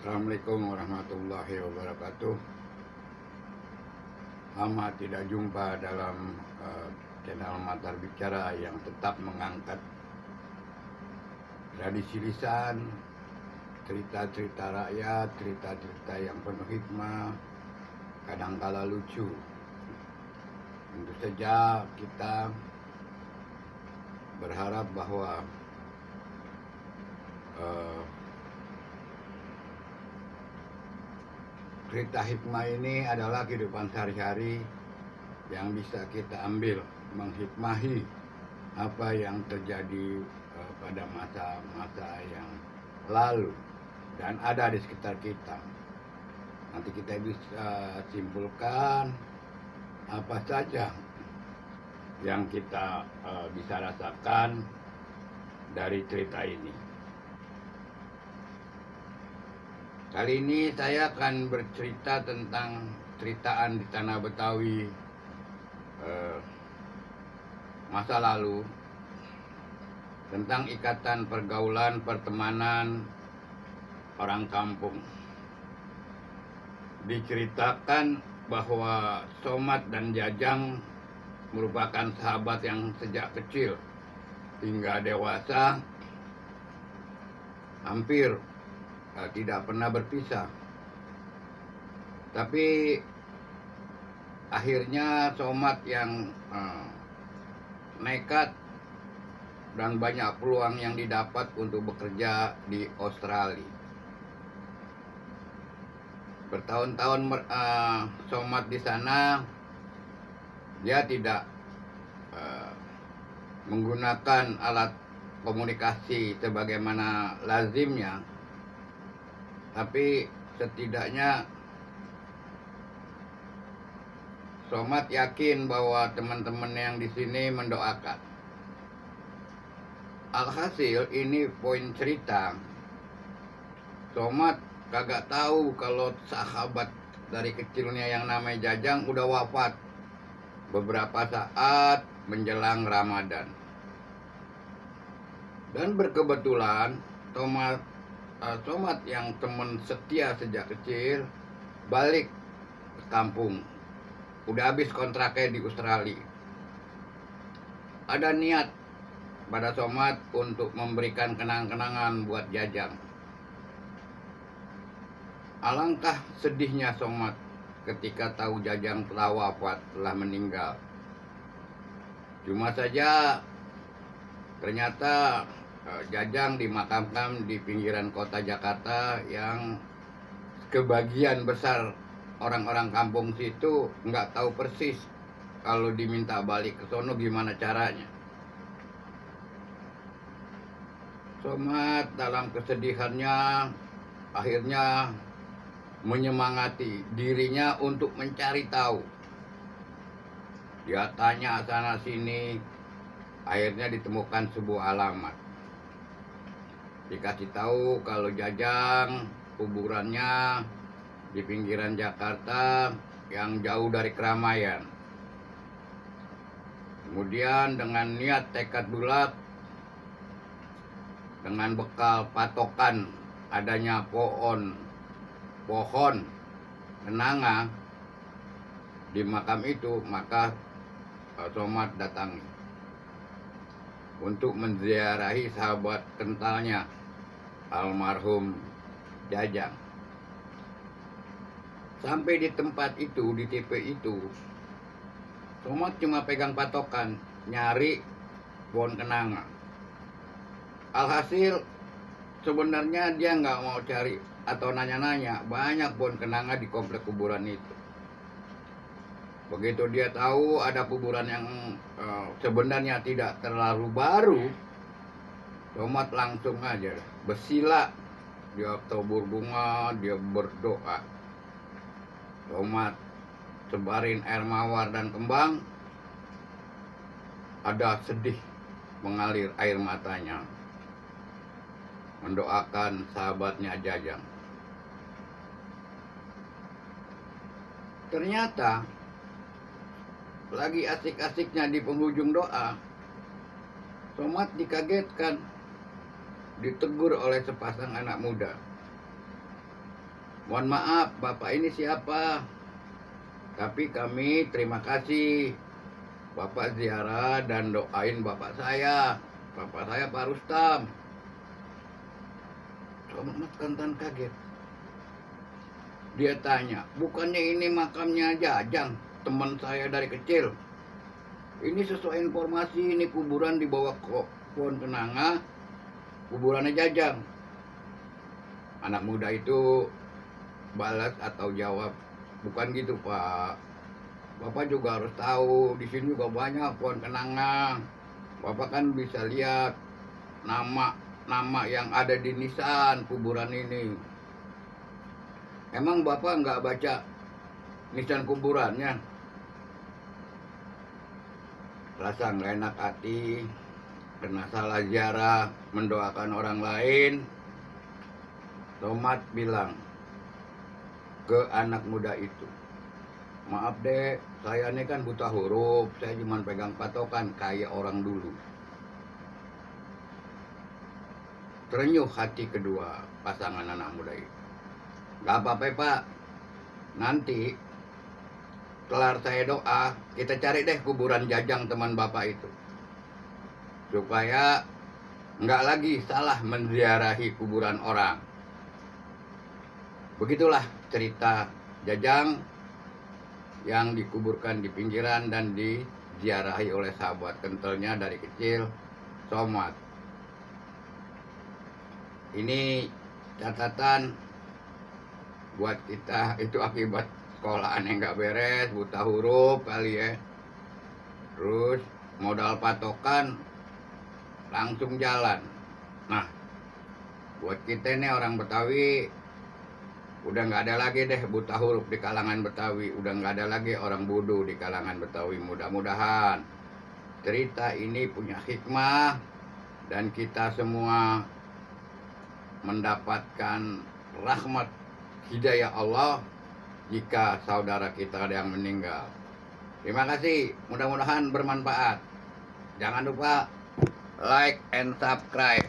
Assalamualaikum warahmatullahi wabarakatuh. Lama tidak jumpa dalam channel Matar Bicara yang tetap mengangkat tradisi lisan, cerita-cerita rakyat, cerita-cerita yang penuh hikmah, kadangkala lucu. Tentu saja kita berharap bahwa cerita hikmah ini adalah kehidupan sehari-hari yang bisa kita ambil, menghikmahi apa yang terjadi pada masa-masa yang lalu dan ada di sekitar kita. Nanti kita bisa simpulkan apa saja yang kita bisa rasakan dari cerita ini. Kali ini saya akan bercerita tentang ceritaan di tanah Betawi masa lalu, tentang ikatan pergaulan pertemanan orang kampung. Diceritakan bahwa Somad dan Jajang merupakan sahabat yang sejak kecil hingga dewasa hampir tidak pernah berpisah. Tapi akhirnya Somad yang nekat dan banyak peluang yang didapat untuk bekerja di Australia. Bertahun-tahun Somad di sana, dia tidak menggunakan alat komunikasi sebagaimana lazimnya, tapi setidaknya Somad yakin bahwa teman-teman yang di sini mendoakan. Alhasil ini poin cerita. Somad kagak tahu kalau sahabat dari kecilnya yang namanya Jajang udah wafat beberapa saat menjelang Ramadan. Dan berkebetulan Somad yang teman setia sejak kecil balik ke kampung. Udah habis kontraknya di Australia. Ada niat pada Somad untuk memberikan kenang-kenangan buat Jajang. Alangkah sedihnya Somad ketika tahu Jajang telah wafat, telah meninggal. Cuma saja ternyata Jajang dimakamkan di pinggiran kota Jakarta yang kebagian besar orang-orang kampung situ nggak tahu persis kalau diminta balik ke sono gimana caranya. Somad dalam kesedihannya akhirnya menyemangati dirinya untuk mencari tahu. Dia tanya sana sini, akhirnya ditemukan sebuah alamat. Dikasih tahu kalau Jajang kuburannya di pinggiran Jakarta yang jauh dari keramaian. Kemudian dengan niat tekad bulat, dengan bekal patokan adanya pohon kenanga di makam itu, maka Somad datangi untuk menziarahi sahabat kentalnya almarhum Jajang. Sampai di tempat itu, di TP itu, Somad cuma pegang patokan nyari pohon kenanga. Alhasil sebenarnya dia nggak mau cari atau nanya-nanya, banyak pohon kenanga di komplek kuburan itu. Begitu dia tahu ada kuburan yang sebenarnya tidak terlalu baru, Somad langsung aja bersila, dia tabur bunga, dia berdoa. Somad sebarin air mawar dan kembang, ada sedih mengalir air matanya, mendoakan sahabatnya Jajang. Ternyata lagi asik-asiknya di penghujung doa, Somad dikagetkan, ditegur oleh sepasang anak muda. mohon maaf bapak ini siapa, tapi kami terima kasih bapak ziarah dan doain bapak saya Pak Rustam. Somat Kantan kaget. Dia tanya, bukannya ini makamnya Jajang, teman saya dari kecil? Ini sesuai informasi, ini kuburan di bawah pohon kenanga, kuburannya Jajang. Anak muda itu balas atau jawab, bukan gitu Pak. Bapak juga harus tahu, di sini juga banyak pohon kenanga. Bapak kan bisa lihat nama yang ada di nisan kuburan ini. Emang Bapak nggak baca nisan kuburannya? Rasa nggak enak hati, karena salah ziarah mendoakan orang lain. Somat bilang ke anak muda itu, maaf dek, saya ini kan buta huruf, saya cuma pegang patokan kayak orang dulu. Terenyuh hati kedua pasangan anak muda itu. Gak apa-apa Pak, nanti kelar saya doa, kita cari deh kuburan Jajang teman Bapak itu, supaya nggak lagi salah menziarahi kuburan orang. Begitulah cerita Jajang yang dikuburkan di pinggiran dan diziarahi oleh sahabat kentalnya dari kecil, Somat. Ini catatan buat kita, itu akibat sekolahan yang nggak beres, buta huruf kali ya. Terus modal patokan langsung jalan. Nah, buat kita nih orang Betawi, udah nggak ada lagi deh buta huruf di kalangan Betawi, udah nggak ada lagi orang bodoh di kalangan Betawi. Mudah-mudahan cerita ini punya hikmah dan kita semua mendapatkan rahmat hidayah Allah jika saudara kita ada yang meninggal. Terima kasih, mudah-mudahan bermanfaat. Jangan lupa like and subscribe.